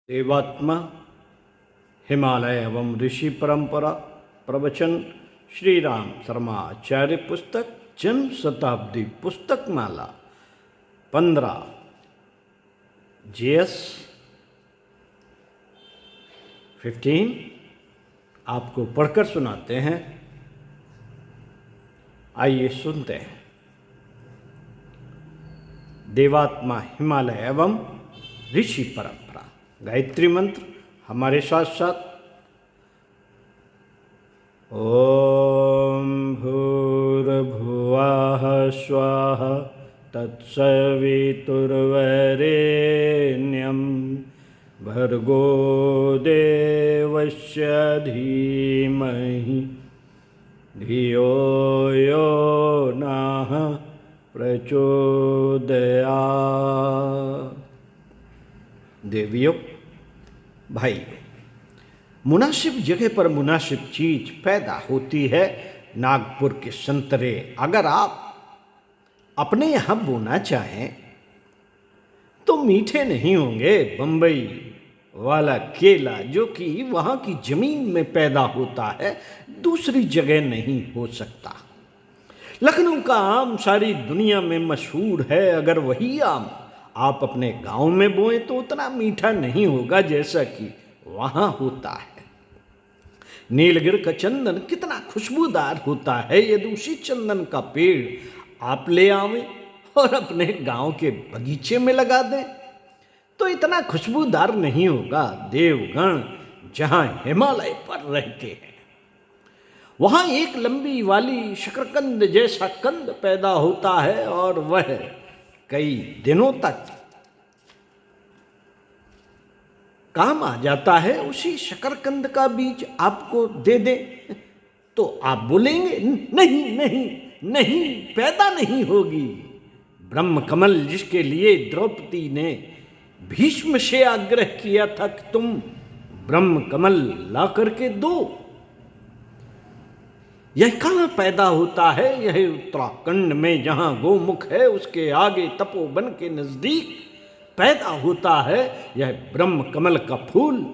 देवात्मा हिमालय एवं ऋषि परंपरा प्रवचन श्री राम शर्मा आचार्य पुस्तक जन्म शताब्दी पुस्तक माला 15 GS 15 आपको पढ़कर सुनाते हैं। आइए सुनते हैं। देवात्मा हिमालय एवं ऋषि परंपरा गायत्री मंत्र हमारे साथ साथ। ओम भूर्भुवः स्वः तत्सवितुर्वरेण्यं भर्गो देवस्य धीमहि धियो यो नः प्रचोदयात्। देवियों, भाइयों, मुनासिब जगह पर मुनासिब चीज पैदा होती है। नागपुर के संतरे अगर आप अपने यहाँ बोना चाहें तो मीठे नहीं होंगे। बंबई वाला केला जो कि वहाँ की जमीन में पैदा होता है दूसरी जगह नहीं हो सकता। लखनऊ का आम सारी दुनिया में मशहूर है। अगर वही आम आप अपने गांव में बोएं तो उतना मीठा नहीं होगा जैसा कि वहां होता है। नीलगिरी का चंदन कितना खुशबूदार होता है। यदि उसी चंदन का पेड़ आप ले आवें और अपने गांव के बगीचे में लगा दें तो इतना खुशबूदार नहीं होगा। देवगण जहां हिमालय पर रहते हैं वहां एक लंबी वाली शकरकंद जैसा कंद पैदा होता है और वह कई दिनों तक काम आ जाता है। उसी शकरकंद का बीज आपको दे दे तो आप बोलेंगे नहीं नहीं नहीं, पैदा नहीं होगी। ब्रह्म कमल जिसके लिए द्रौपदी ने भीष्म से आग्रह किया था कि तुम ब्रह्म कमल ला करके दो, यह कहाँ पैदा होता है? यह उत्तराखंड में जहाँ गोमुख है उसके आगे तपोवन के नजदीक पैदा होता है। यह ब्रह्म कमल का फूल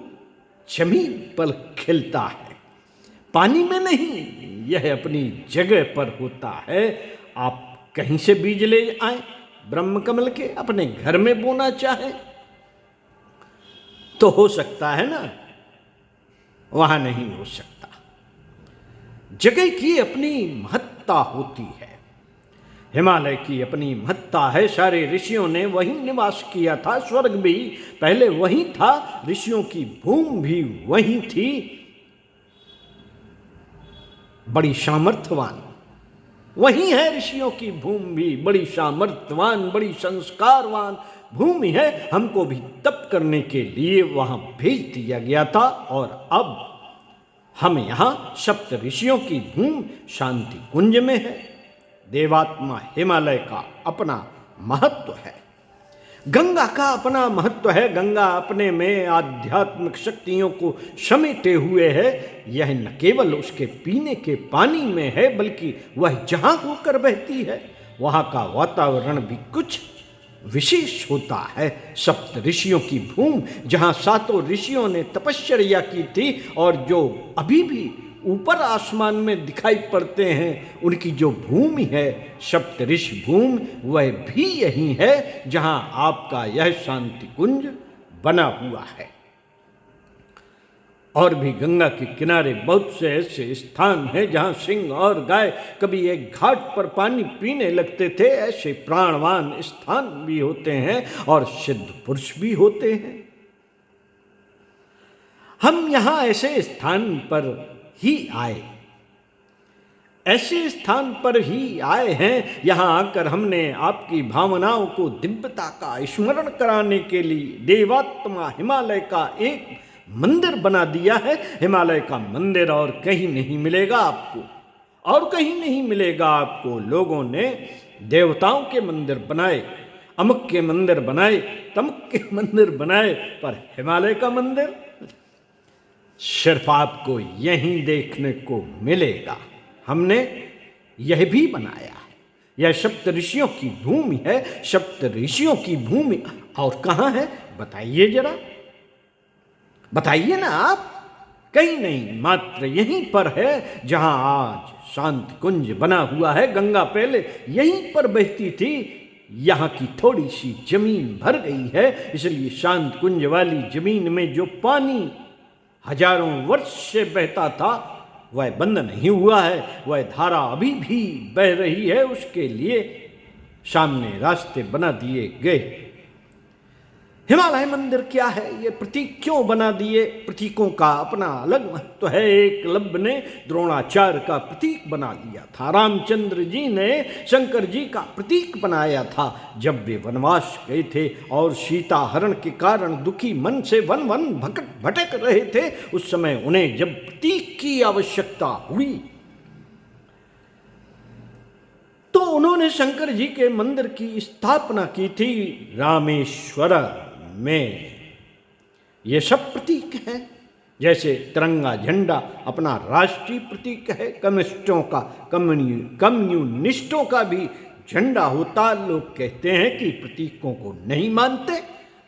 जमीन पर खिलता है, पानी में नहीं। यह अपनी जगह पर होता है। आप कहीं से बीज ले आए ब्रह्म कमल के, अपने घर में बोना चाहे तो हो सकता है ना, वहां नहीं हो सकता। जगह की अपनी महत्ता होती है। हिमालय की अपनी महत्ता है। सारे ऋषियों ने वहीं निवास किया था। स्वर्ग भी पहले वहीं था, ऋषियों की भूमि भी वहीं थी। बड़ी सामर्थ्यवान वहीं है। ऋषियों की भूमि भी बड़ी सामर्थ्यवान, बड़ी संस्कारवान भूमि है। हमको भी तप करने के लिए वहां भेज दिया गया था और अब हम यहाँ सप्त ऋषियों की भूमि शांति कुंज में है। देवात्मा हिमालय का अपना महत्व है। गंगा का अपना महत्व है। गंगा अपने में आध्यात्मिक शक्तियों को समेटे हुए है। यह न केवल उसके पीने के पानी में है बल्कि वह जहाँ होकर बहती है वहाँ का वातावरण भी कुछ विशेष होता है। सप्त ऋषियों की भूमि जहाँ सातों ऋषियों ने तपश्चर्या की थी और जो अभी भी ऊपर आसमान में दिखाई पड़ते हैं, उनकी जो भूमि है सप्त ऋषि भूमि, वह भी यही है जहाँ आपका यह शांति कुंज बना हुआ है। और भी गंगा के किनारे बहुत से ऐसे स्थान हैं जहाँ सिंह और गाय कभी एक घाट पर पानी पीने लगते थे। ऐसे प्राणवान स्थान भी होते हैं और सिद्ध पुरुष भी होते हैं। हम यहाँ ऐसे स्थान पर ही आए, ऐसे स्थान पर ही आए हैं। यहाँ आकर हमने आपकी भावनाओं को दिव्यता का स्मरण कराने के लिए देवात्मा हिमालय का एक मंदिर बना दिया है। हिमालय का मंदिर और कहीं नहीं मिलेगा आपको, और कहीं नहीं मिलेगा आपको। लोगों ने देवताओं के मंदिर बनाए, अमुक के मंदिर बनाए, तमुक के मंदिर बनाए, पर हिमालय का मंदिर सिर्फ आपको यहीं देखने को मिलेगा। हमने यह भी बनाया है। यह सप्त ऋषियों की भूमि है। सप्त ऋषियों की भूमि और कहाँ है बताइए जरा। बताइए ना आप। कहीं नहीं, मात्र यहीं पर है जहां आज शांति कुंज बना हुआ है। गंगा पहले यहीं पर बहती थी, यहाँ की थोड़ी सी जमीन भर गई है, इसलिए शांत कुंज वाली जमीन में जो पानी हजारों वर्ष से बहता था वह बंद नहीं हुआ है, वह धारा अभी भी बह रही है। उसके लिए सामने रास्ते बना दिए गए। हिमालय मंदिर क्या है, ये प्रतीक क्यों बना दिए? प्रतीकों का अपना अलग महत्व है। एकलव्य ने द्रोणाचार्य का प्रतीक बना लिया था, रामचंद्र जी ने शंकर जी का प्रतीक बनाया था जब वे वनवास गए थे और सीता हरण के कारण दुखी मन से वन वन भटक रहे थे। उस समय उन्हें जब प्रतीक की आवश्यकता हुई तो उन्होंने शंकर जी के मंदिर की स्थापना की थी रामेश्वर में। ये सब प्रतीक हैं। जैसे तिरंगा झंडा अपना राष्ट्रीय प्रतीक है, कम्युनिस्टों का कम्युनिस्टों का भी झंडा होता। लोग कहते हैं कि प्रतीकों को नहीं मानते।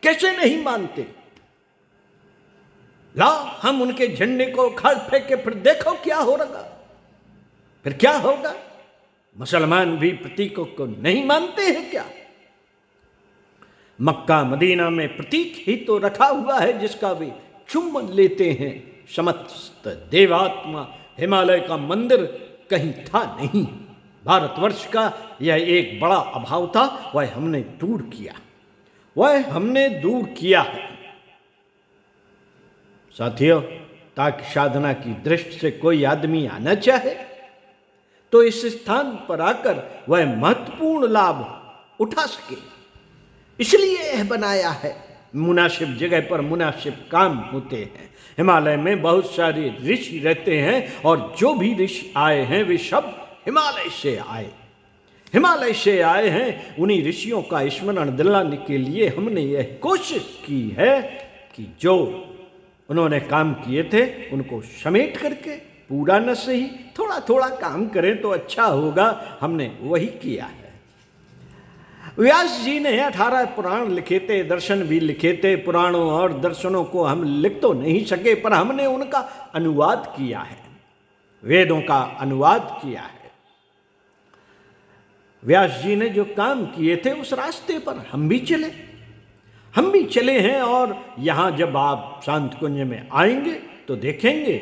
कैसे नहीं मानते? ला हम उनके झंडे को खाल फेंके, फिर देखो क्या हो रहा। फिर क्या होगा? मुसलमान भी प्रतीकों को नहीं मानते हैं क्या? मक्का मदीना में प्रतीक ही तो रखा हुआ है जिसका वे चुम्बन लेते हैं। समस्त देवात्मा हिमालय का मंदिर कहीं था नहीं। भारतवर्ष का यह एक बड़ा अभाव था, वह हमने दूर किया है साथियों। ताकि साधना की दृष्टि से कोई आदमी आना चाहे तो इस स्थान पर आकर वह महत्वपूर्ण लाभ उठा सके, इसलिए यह बनाया है। मुनासिब जगह पर मुनासिब काम होते हैं। हिमालय में बहुत सारे ऋषि रहते हैं और जो भी ऋषि आए हैं वे सब हिमालय से आए हैं। उन्हीं ऋषियों का स्मरण दिलाने के लिए हमने यह कोशिश की है कि जो उन्होंने काम किए थे उनको समेट करके, पूरा न सही थोड़ा थोड़ा काम करें तो अच्छा होगा। हमने वही किया है। व्यास जी ने 18 पुराण लिखे थे, दर्शन भी लिखे थे। पुराणों और दर्शनों को हम लिख तो नहीं सके, पर हमने उनका अनुवाद किया है, वेदों का अनुवाद किया है। व्यास जी ने जो काम किए थे उस रास्ते पर हम भी चले हैं। और यहाँ जब आप शांत कुंज में आएंगे तो देखेंगे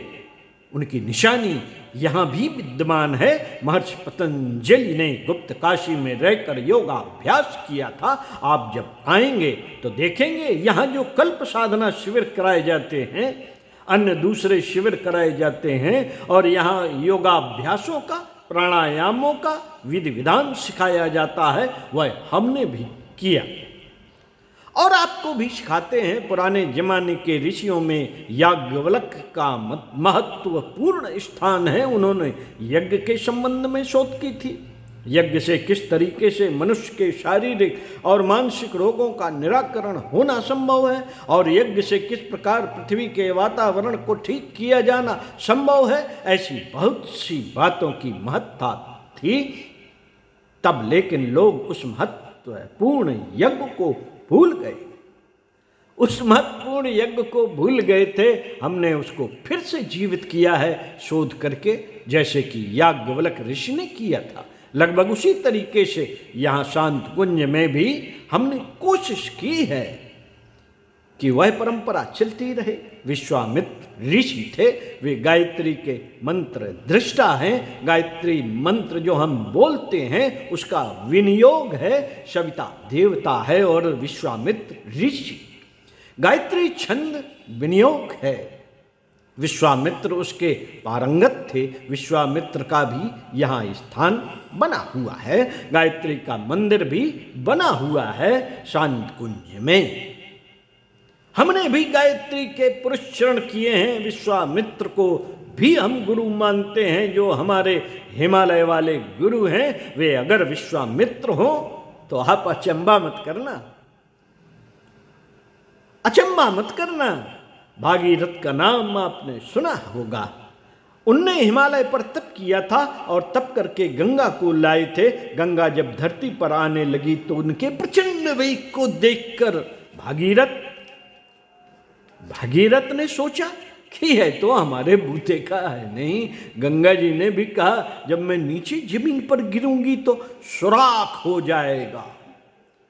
उनकी निशानी यहाँ भी विद्यमान है। महर्षि पतंजलि ने गुप्त काशी में रहकर योगाभ्यास किया था। आप जब आएंगे तो देखेंगे यहाँ जो कल्प साधना शिविर कराए जाते हैं, अन्य दूसरे शिविर कराए जाते हैं और यहाँ योगाभ्यासों का, प्राणायामों का विधि विधान सिखाया जाता है, वह हमने भी किया और आपको भी सिखाते हैं। पुराने जमाने के ऋषियों में याज्ञवल्क का महत्वपूर्ण स्थान है। उन्होंने यज्ञ के संबंध में शोध की थी। यज्ञ से किस तरीके से मनुष्य के शारीरिक और मानसिक रोगों का निराकरण होना संभव है और यज्ञ से किस प्रकार पृथ्वी के वातावरण को ठीक किया जाना संभव है, ऐसी बहुत सी बातों की महत्ता थी तब। लेकिन लोग उस महत्वपूर्ण यज्ञ को भूल गए, उस महत्वपूर्ण यज्ञ को भूल गए थे। हमने उसको फिर से जीवित किया है शोध करके, जैसे कि याज्ञवल्क ऋषि ने किया था। लगभग उसी तरीके से यहाँ शांत कुंज में भी हमने कोशिश की है कि वह परंपरा चलती रहे। विश्वामित्र ऋषि थे, वे गायत्री के मंत्र दृष्टा हैं। गायत्री मंत्र जो हम बोलते हैं उसका विनियोग है, सविता देवता है और विश्वामित्र ऋषि। गायत्री छंद विनियोग है, विश्वामित्र उसके पारंगत थे। विश्वामित्र का भी यहाँ स्थान बना हुआ है, गायत्री का मंदिर भी बना हुआ है शांत कुंज में। हमने भी गायत्री के पुरुष चरण किए हैं। विश्वामित्र को भी हम गुरु मानते हैं, जो हमारे हिमालय वाले गुरु हैं। वे अगर विश्वामित्र हो तो आप अचंबा मत करना। भागीरथ का नाम आपने सुना होगा। उनने हिमालय पर तप किया था और तप करके गंगा को लाए थे। गंगा जब धरती पर आने लगी तो उनके प्रचंड वेग को देखकर भागीरथ भागीरथ ने सोचा कि है तो हमारे बूते का है नहीं। गंगा जी ने भी कहा जब मैं नीचे जमीन पर गिरूंगी तो सुराख हो जाएगा,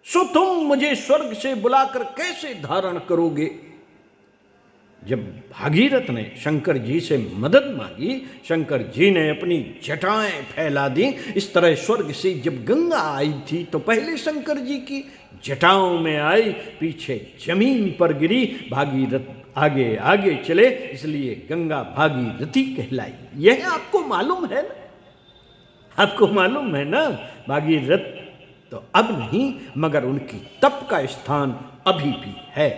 सो तुम मुझे स्वर्ग से बुलाकर कैसे धारण करोगे। जब भागीरथ ने शंकर जी से मदद मांगी, शंकर जी ने अपनी जटाएं फैला दी। इस तरह स्वर्ग से जब गंगा आई थी तो पहले शंकर जी की जटाओं में आई, पीछे जमीन पर गिरी। भागीरथ आगे आगे चले, इसलिए गंगा भागीरथी कहलाई। यह आपको मालूम है ना, आपको मालूम है ना। भागीरथ तो अब नहीं, मगर उनकी तप का स्थान अभी भी है,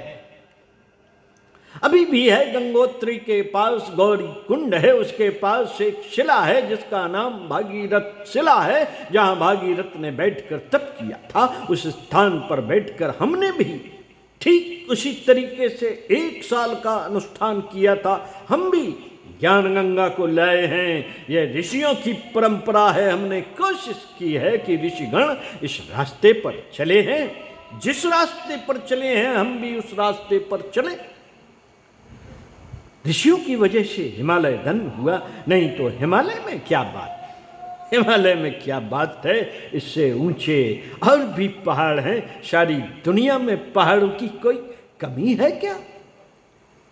अभी भी है। गंगोत्री के पास गौरी कुंड है, उसके पास एक शिला है जिसका नाम भागीरथ शिला है, जहां भागीरथ ने बैठकर तप किया था। उस स्थान पर बैठकर हमने भी ठीक उसी तरीके से 1 साल का अनुष्ठान किया था। हम भी ज्ञान गंगा को लाए हैं। यह ऋषियों की परंपरा है। हमने कोशिश की है कि ऋषिगण इस रास्ते पर चले हैं, जिस रास्ते पर चले हैं हम भी उस रास्ते पर चले। ऋषियों की वजह से हिमालय धन्य हुआ, नहीं तो हिमालय में क्या बात, हिमालय में क्या बात है। इससे ऊंचे और भी पहाड़ हैं। सारी दुनिया में पहाड़ों की कोई कमी है क्या।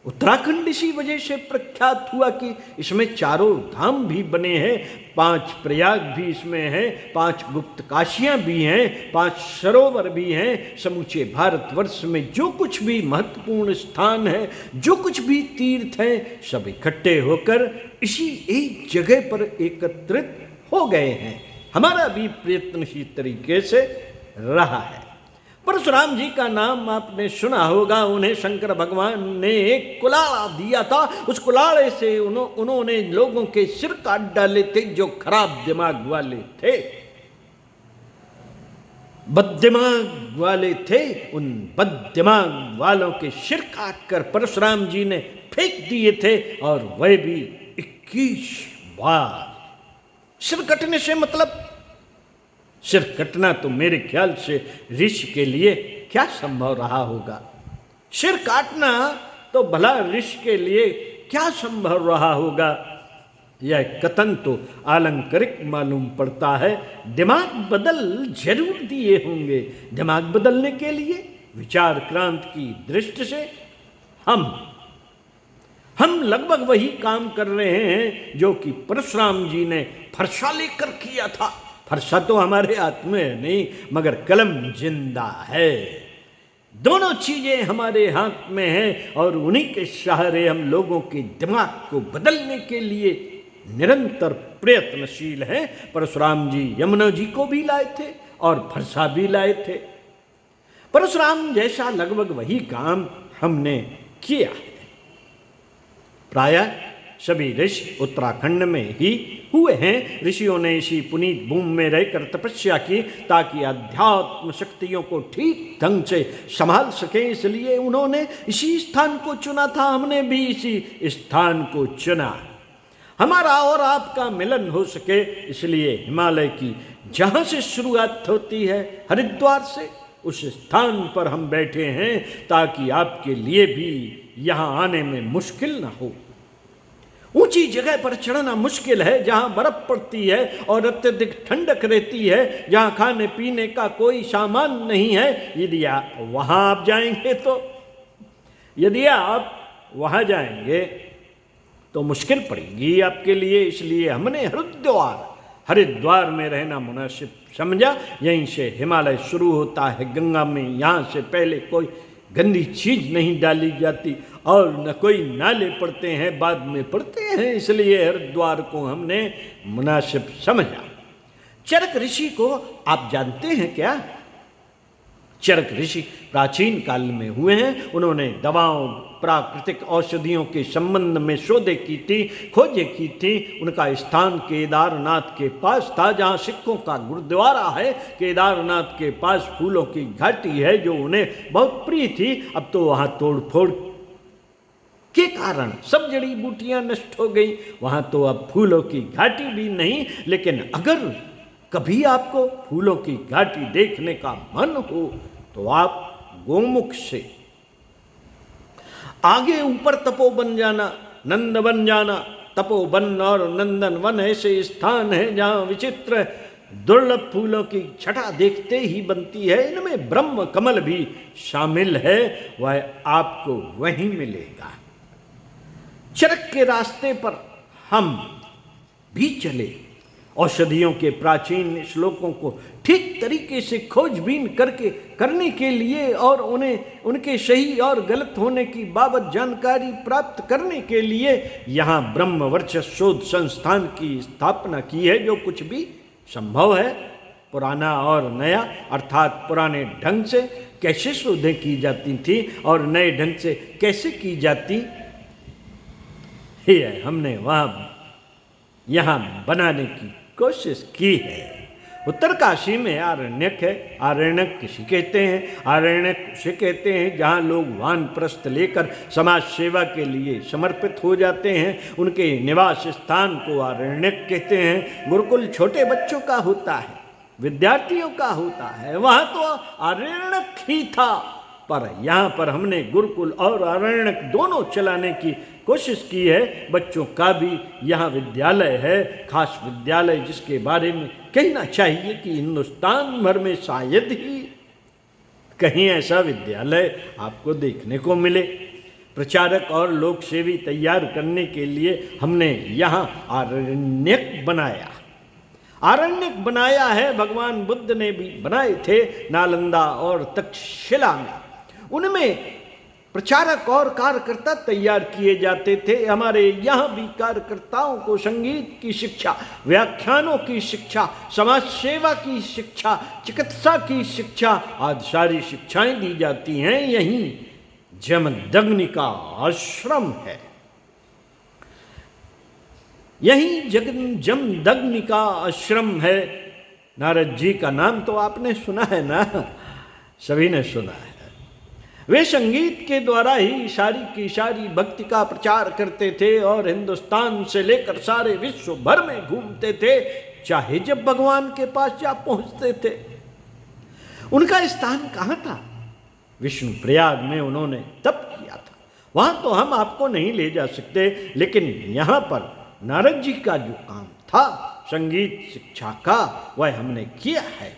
उत्तराखंड इसी वजह से प्रख्यात हुआ कि इसमें 4 धाम भी बने हैं, 5 प्रयाग भी इसमें हैं, 5 गुप्त काशियाँ भी हैं, 5 सरोवर भी हैं। समूचे भारतवर्ष में जो कुछ भी महत्वपूर्ण स्थान है, जो कुछ भी तीर्थ हैं, सब इकट्ठे होकर इसी एक जगह पर एकत्रित हो गए हैं। हमारा भी प्रयत्न इसी तरीके से रहा है। परशुराम जी का नाम आपने सुना होगा। उन्हें शंकर भगवान ने एक कुलाड़ा दिया था। उस कुलाड़े से उन्होंने लोगों के सिर काट डाले थे जो खराब दिमाग वाले थे, बददिमाग वाले थे। उन बददिमाग वालों के सिर काट कर परशुराम जी ने फेंक दिए थे, और वह भी 21 बार। सिर कटने से मतलब, सिर कटना तो मेरे ख्याल से ऋषि के लिए क्या संभव रहा होगा। सिर काटना तो भला ऋषि के लिए क्या संभव रहा होगा। यह कथन तो आलंकारिक मालूम पड़ता है। दिमाग बदल जरूर दिए होंगे। दिमाग बदलने के लिए विचार क्रांति की दृष्टि से हम लगभग वही काम कर रहे हैं जो कि परशुराम जी ने फरसा लेकर किया था। फरसा तो हमारे हाथ में है नहीं, मगर कलम जिंदा है। दोनों चीजें हमारे हाथ में हैं, और उन्हीं के सहारे हम लोगों के दिमाग को बदलने के लिए निरंतर प्रयत्नशील हैं। परशुराम जी यमुना जी को भी लाए थे और फरसा भी लाए थे। परशुराम जैसा लगभग वही काम हमने किया है। प्रायः सभी ऋषि उत्तराखंड में ही हुए हैं। ऋषियों ने इसी पुनीत भूमि में रहकर तपस्या की ताकि अध्यात्म शक्तियों को ठीक ढंग से संभाल सके, इसलिए उन्होंने इसी स्थान को चुना था। हमने भी इसी स्थान को चुना, हमारा और आपका मिलन हो सके। इसलिए हिमालय की जहाँ से शुरुआत होती है, हरिद्वार से, उस स्थान पर हम बैठे हैं ताकि आपके लिए भी यहाँ आने में मुश्किल ना हो। ऊंची जगह पर चढ़ना मुश्किल है, जहाँ बर्फ पड़ती है और अत्यधिक ठंडक रहती है, जहाँ खाने पीने का कोई सामान नहीं है। यदि आप वहाँ जाएंगे तो मुश्किल पड़ेगी आपके लिए। इसलिए हमने हरिद्वार में रहना मुनासिब समझा। यहीं से हिमालय शुरू होता है गंगा में। यहाँ से पहले कोई गंदी चीज नहीं डाली जाती और न कोई नाले पड़ते हैं, बाद में पड़ते हैं। इसलिए हरिद्वार को हमने मुनासिब समझा। चरक ऋषि को आप जानते हैं क्या? चरक ऋषि प्राचीन काल में हुए हैं। उन्होंने दवाओं, प्राकृतिक औषधियों के संबंध में शोधें की थी, खोजें की थी। उनका स्थान केदारनाथ के पास था, जहाँ सिखों का गुरुद्वारा है। केदारनाथ के पास फूलों की घाटी है जो उन्हें बहुत प्रिय थी। अब तो वहाँ तोड़फोड़ के कारण सब जड़ी बूटियाँ नष्ट हो गई। वहाँ तो अब फूलों की घाटी भी नहीं। लेकिन अगर कभी आपको फूलों की घाटी देखने का मन हो तो आप गोमुख से आगे ऊपर तपोवन जाना, नंद बन जाना। तपोवन और नंदन वन ऐसे स्थान है जहाँ विचित्र दुर्लभ फूलों की छटा देखते ही बनती है। इनमें ब्रह्म कमल भी शामिल है, वह आपको वहीं मिलेगा। चरक के रास्ते पर हम भी चले, औषधियों के प्राचीन श्लोकों को ठीक तरीके से खोजबीन करने के लिए और उन्हें उनके सही और गलत होने की बाबत जानकारी प्राप्त करने के लिए यहाँ ब्रह्म वर्चस्व शोध संस्थान की स्थापना की है। जो कुछ भी संभव है, पुराना और नया, अर्थात पुराने ढंग से कैसे शोधें की जाती थी और नए ढंग से कैसे की जाती है, हमने यहाँ बनाने की कोशिश की है। उत्तरकाशी में आरण्यक है। आरण्यक किसी कहते हैं, आरण्यक उसे कहते हैं जहाँ लोग वानप्रस्थ लेकर समाज सेवा के लिए समर्पित हो जाते हैं। उनके निवास स्थान को आरण्यक कहते हैं। गुरुकुल छोटे बच्चों का होता है, विद्यार्थियों का होता है, वहाँ तो आरण्यक ही था। पर यहाँ पर हमने गुरुकुल और आरण्यक दोनों चलाने की कोशिश की है। बच्चों का भी यहाँ विद्यालय है, खास विद्यालय जिसके बारे में कहना चाहिए कि हिंदुस्तान भर में शायद ही कहीं ऐसा विद्यालय आपको देखने को मिले। प्रचारक और लोक सेवी तैयार करने के लिए हमने यहाँ आरण्यक बनाया। आरण्यक बनाया है, भगवान बुद्ध ने भी बनाए थे नालंदा और तक्षशिला में। उनमें प्रचारक और कार्यकर्ता तैयार किए जाते थे। हमारे यहाँ भी कार्यकर्ताओं को संगीत की शिक्षा, व्याख्यानों की शिक्षा, समाज सेवा की शिक्षा, चिकित्सा की शिक्षा आदि सारी शिक्षाएं दी जाती हैं। यहीं जमदग्नि का आश्रम है। यहीं जमदग्नि का आश्रम है। नारद जी का नाम तो आपने सुना है ना, सभी ने सुना है। वे संगीत के द्वारा ही सारी की सारी भक्ति का प्रचार करते थे और हिंदुस्तान से लेकर सारे विश्व भर में घूमते थे, चाहे जब भगवान के पास जा पहुंचते थे। उनका स्थान कहाँ था? विष्णु प्रयाग में उन्होंने तप किया था। वहां तो हम आपको नहीं ले जा सकते, लेकिन यहाँ पर नारद जी का जो काम था संगीत शिक्षा का, वह हमने किया है।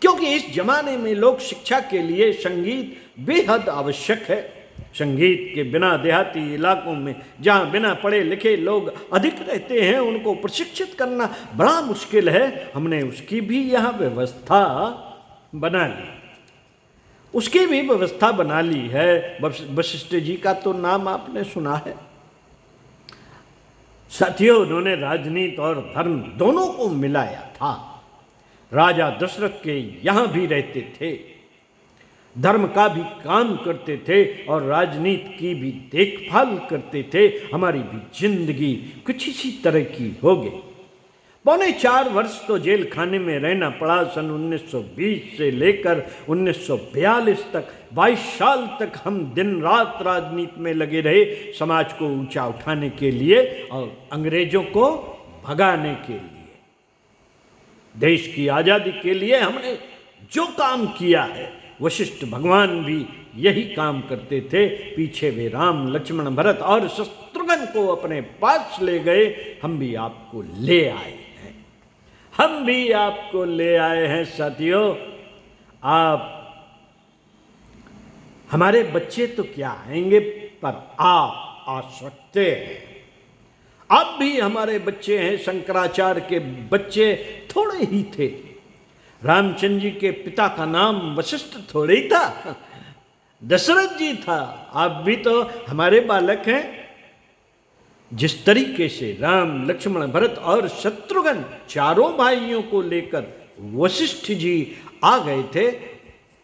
क्योंकि इस जमाने में लोक शिक्षा के लिए संगीत बेहद आवश्यक है। संगीत के बिना देहाती इलाकों में जहाँ बिना पढ़े लिखे लोग अधिक रहते हैं, उनको प्रशिक्षित करना बड़ा मुश्किल है। हमने उसकी भी यहाँ व्यवस्था बना ली, उसकी भी व्यवस्था बना ली है। वशिष्ठ जी का तो नाम आपने सुना है। साथियों, उन्होंने राजनीति और धर्म दोनों को मिलाया था। राजा दशरथ के यहाँ भी रहते थे, धर्म का भी काम करते थे और राजनीति की भी देखभाल करते थे। हमारी भी जिंदगी कुछ इसी तरह की हो गई। 4.25 वर्ष तो जेल खाने में रहना पड़ा। सन 1920 से लेकर 1942 तक 22 साल तक हम दिन रात राजनीति में लगे रहे, समाज को ऊंचा उठाने के लिए और अंग्रेजों को भगाने के लिए। देश की आज़ादी के लिए हमने जो काम किया है, वशिष्ठ भगवान भी यही काम करते थे। पीछे वे राम, लक्ष्मण, भरत और शत्रुघ्न को अपने पास ले गए। हम भी आपको ले आए हैं, हम भी आपको ले आए हैं। साथियों, आप हमारे बच्चे तो क्या आएंगे, पर आप आ सकते हैं। आप भी हमारे बच्चे हैं। शंकराचार्य के बच्चे थोड़े ही थे। रामचंद्र जी के पिता का नाम वशिष्ठ थोड़े ही था, दशरथ जी था। आप भी तो हमारे बालक हैं। जिस तरीके से राम, लक्ष्मण, भरत और शत्रुघ्न चारों भाइयों को लेकर वशिष्ठ जी आ गए थे,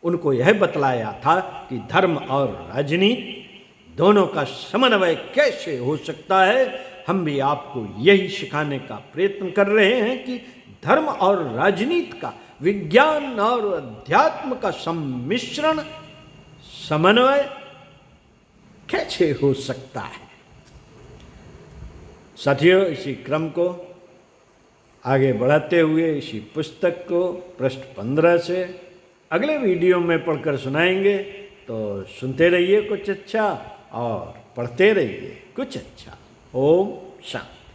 उनको यह बतलाया था कि धर्म और राजनीति दोनों का समन्वय कैसे हो सकता है। हम भी आपको यही सिखाने का प्रयत्न कर रहे हैं कि धर्म और राजनीति का, विज्ञान और अध्यात्म का सम्मिश्रण, समन्वय कैसे हो सकता है। साथियों, इसी क्रम को आगे बढ़ाते हुए इसी पुस्तक को पृष्ठ 15 से अगले वीडियो में पढ़कर सुनाएंगे। तो सुनते रहिए कुछ अच्छा। और पढ़ते रहिए कुछ अच्छा। ओम शांति।